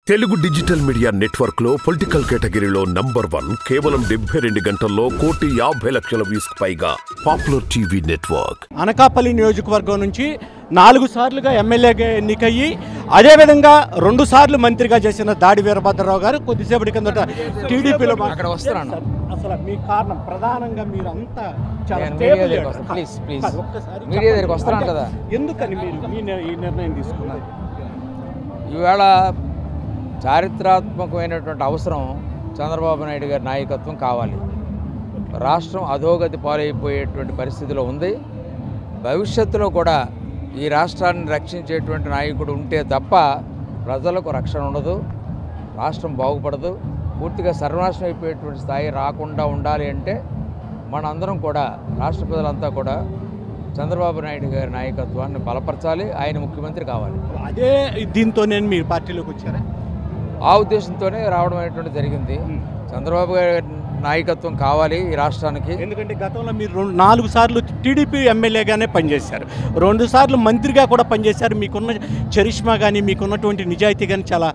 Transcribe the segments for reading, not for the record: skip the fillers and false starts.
Telugu digital media network లో political కేటగిరీలో #1 కేవలం 72 గంటల్లో 1,50,00,000 వ్యూస్ పైగా పాపులర్ టీవీ నెట్వర్క్. అనకాపల్లి నియోజకవర్గం నుంచి 4 సార్లుగా ఎమ్మెల్యేగా ఎన్నికయ్యి అదేవిధంగా 2 సార్లు మంత్రిగా చేసిన దాడి వీరభద్రరావు గారు కొద్దిసేపటి కిందట టీడీపీలో అక్కడ వస్తున్నాను. అసలు మీ కారణం ప్రధానంగా మీరు అంతా మీడియా దగ్గరికి వస్తున్నాను కదా, ఎందుకని మీరు ఈ నిర్ణయం తీసుకున్నారు? ఈవేళ చారిత్రాత్మకమైనటువంటి అవసరం చంద్రబాబు నాయుడు గారి నాయకత్వం కావాలి. రాష్ట్రం అధోగతి పాలైపోయేటువంటి పరిస్థితిలో ఉంది. భవిష్యత్తులో కూడా ఈ రాష్ట్రాన్ని రక్షించేటువంటి నాయకుడు ఉంటే తప్ప ప్రజలకు రక్షణ ఉండదు, రాష్ట్రం బాగుపడదు. పూర్తిగా సర్వనాశనం అయిపోయేటువంటి స్థాయి రాకుండా ఉండాలి అంటే మనందరం కూడా, రాష్ట్ర ప్రజలంతా కూడా చంద్రబాబు నాయుడు గారి నాయకత్వాన్ని బలపరచాలి. ఆయన ముఖ్యమంత్రి కావాలి. అదే దీంతో నేను మీరు పార్టీలోకి వచ్చారా? ఆ ఉద్దేశంతోనే రావడం అనేటువంటి జరిగింది. చంద్రబాబు గారి నాయకత్వం కావాలి ఈ రాష్ట్రానికి. ఎందుకంటే గతంలో మీరు 4 సార్లు టీడీపీ ఎమ్మెల్యేగానే పనిచేశారు, 2 సార్లు మంత్రిగా కూడా పనిచేశారు. మీకున్న చరిష్మా కానీ మీకున్నటువంటి నిజాయితీ కానీ చాలా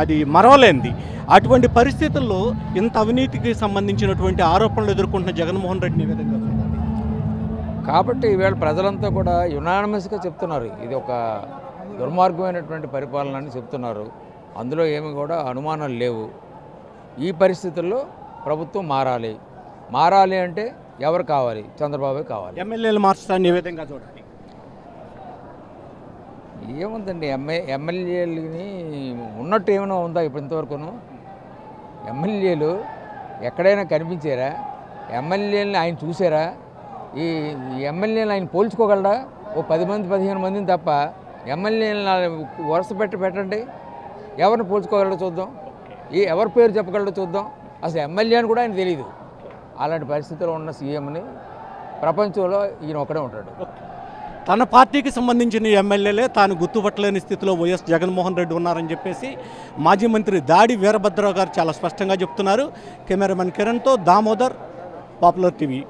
అది మరవలేనిది. అటువంటి పరిస్థితుల్లో ఇంత అవినీతికి సంబంధించినటువంటి ఆరోపణలు ఎదుర్కొంటున్న జగన్మోహన్ రెడ్డిని విధంగా కాబట్టి ఈవేళ ప్రజలంతా కూడా యునానిమస్గా చెప్తున్నారు, ఇది ఒక దుర్మార్గమైనటువంటి పరిపాలన అని చెప్తున్నారు. అందులో ఏమి కూడా అనుమానాలు లేవు. ఈ పరిస్థితుల్లో ప్రభుత్వం మారాలి అంటే ఎవరు కావాలి? చంద్రబాబే కావాలి. ఎమ్మెల్యేలు మార్చడాన్ని ఏ విధంగా చూడాలి? ఏముందండి, ఎమ్మెల్యేలని ఉన్నట్టు ఏమైనా ఉందా ఇప్పుడు ఇంతవరకును? ఎమ్మెల్యేలు ఎక్కడైనా కనిపించారా? ఎమ్మెల్యేలని ఆయన చూసారా? ఈ ఎమ్మెల్యేలు ఆయన పోల్చుకోగలరా? ఓ 10 మంది 15 మందిని తప్ప ఎమ్మెల్యేలను వరుస పెట్టండి, ఎవరిని పోల్చుకోగలడో చూద్దాం, ఎవరి పేరు చెప్పగలడో చూద్దాం. అసలు ఎమ్మెల్యే అని కూడా ఆయన తెలియదు. అలాంటి పరిస్థితిలో ఉన్న సీఎంని ప్రపంచంలో ఈయన ఒకడే ఉంటాడు. తన పార్టీకి సంబంధించిన ఎమ్మెల్యేలే తాను గుర్తుపట్టలేని స్థితిలో వైఎస్ జగన్మోహన్ రెడ్డి ఉన్నారని చెప్పేసి మాజీ మంత్రి దాడి వీరభద్రరావు గారు చాలా స్పష్టంగా చెప్తున్నారు. కెమెరామెన్ కిరణ్తో దామోదర్, పాపులర్ టీవీ.